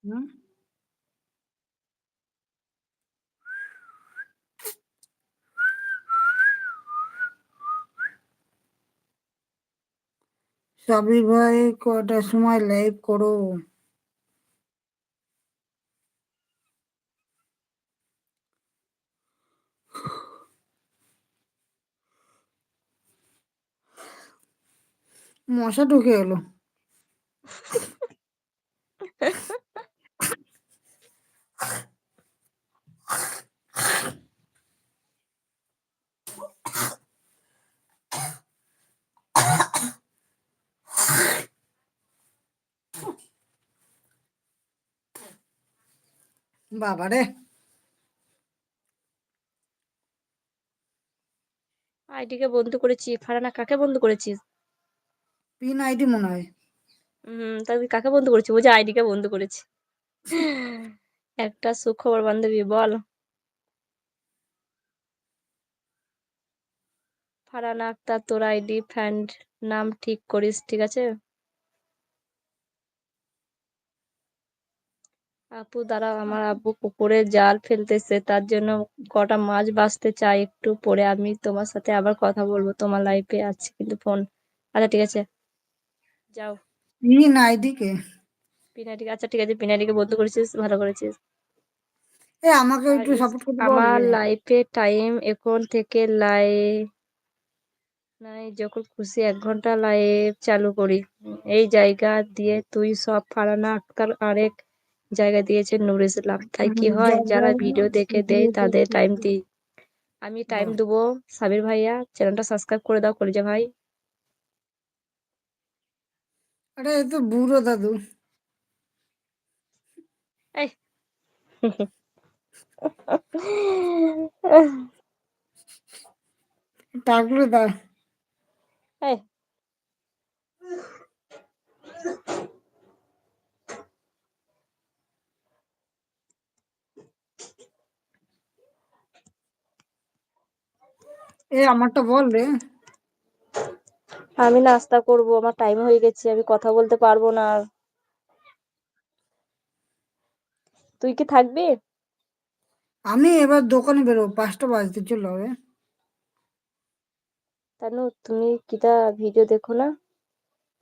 হুম? সাবির ভাই কটার সময় লাইভ করো? মশা ঢুকে এলো। বাবারে, আইডিকে বন্ধ করেছি। ফারানা কাকে বন্ধ করেছিস? পিন আইডি মনে হয়। তাহলে কাকে বন্ধ করেছি? ও যে আইডিকে বন্ধ করেছি। একটা সুখবর বান্ধবী বল। ফারহানা আক্তার, তোর আইডি ফ্রেন্ড নাম ঠিক করিস, ঠিক আছে? আপু দাঁড়াও, আমার আব্বু পুকুরে জাল ফেলতেছে, তার জন্য কটা মাছ বাছতে চাই, একটু পরে আমি তোমার সাথে আবার কথা বলবো। তোমার লাইফে আছে কিন্তু ফোন। আচ্ছা ঠিক আছে, যাও। Pin ID K? পিনাডিকে, আচ্ছা ঠিক আছে, পিনাডিকে বন্ধ করেছিস, ভালো করেছিস। এ আমাকে আর একটু সাপোর্ট করতে বল আমার রে। লাইফে টাইম এখন থেকে নাই, যখন খুশি 1 ঘন্টা লাইভ চালু করি। এই জায়গা দিয়ে তুই সব। ফারহানা আক্তার আরেক জায়গা দিয়েছে নূর ইসলাম। তাই কি হয়, যারা ভিডিও দেখে দেয় তাদের টাইম দিই। আমি টাইম বল। দেবো। সাবির ভাইয়া চ্যানেলটা সাবস্ক্রাইব করে দাও, কলিজা ভাই। আরে এ তো বুড়ো দাদু। এই টাকলু দা। এই, এ আমারটা বল রে। আমি নাস্তা করব, আমার টাইম হয়ে গেছে, আমি কথা বলতে পারবো না আর। তুই কি থাকবি? আমি এবার দোকানে বেরোবো, 5টা বাজতে চলে হবে। তানু তুমি কিটা ভিডিও দেখো না?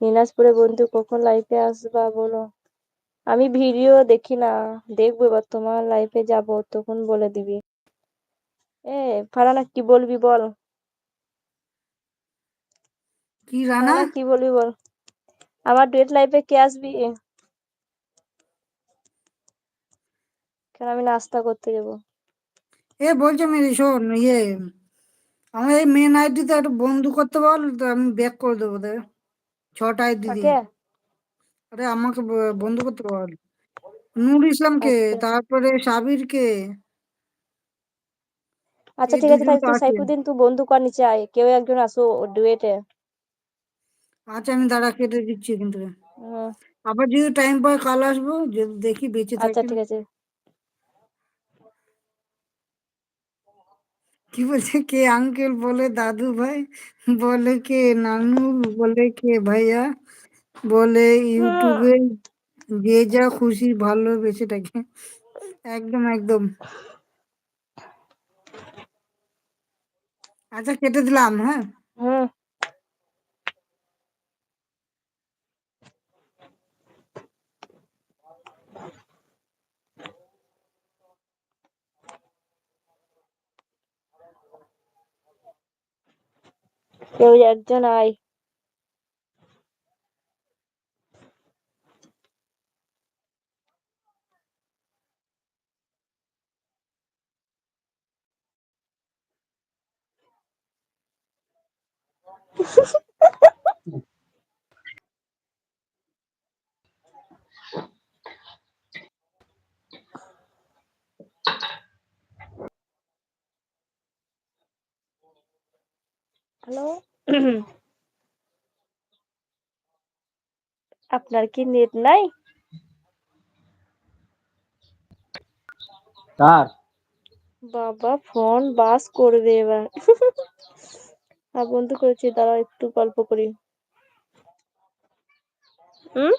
দিনাজপুরে বন্ধু কখন লাইফে আসবা বলো। আমি ভিডিও দেখি না, দেখবো এবার তোমার লাইফে যাব, তখন বলে দিবি। এ ফারানা কি বলবি বল। কি রানা? ফারানা কি বলবি বল। আমার ডুয়েট লাইফে কে আসবি? কেন, আমি নাস্তা করতে যাব। এ বলছি আমি শোন আমার এই মেন আইডিতে একটু বন্ধু করতে বল, তো আমি ব্যাক করে দেবো রে। 6টা আইডি দিয়ে। কাকে? আরে আমাকে বন্ধু করতে বল। নূর ইসলামকে, আচ্ছা তারপরে সাবিরকে। আচ্ছা এই ঠিক আছে, দুজন তাহলে তো তুই আছে। সাইফুদ্দিন তুই বন্ধু কর, নিচে আয়, কেউ একজন আসো ডুয়েটে। আচ্ছা আমি দাঁড়া কেটে দিচ্ছি কিন্তু। হুম, আবার যদি টাইম পাই কাল আসবো, যদি দেখি বেঁচে আচ্ছা থাকি। ঠিক আছে। কি বলছে, কে আঙ্কেল বলে দাদু ভাই, বলে কে নানু, বলে কে ভাইয়া, বলে ইউটিউবে যে যা খুশি ভালোবেসে থাকে। একদম একদম। আচ্ছা কেটে দিলাম, হ্যাঁ। হুম, কেউ একজন আয়। হ্যালো। আপনার কি নেট নাই? কার? বাবা ফোন বাস করবে এবার। বন্ধু করেছি, দাঁড়াও একটু গল্প করি। হুম,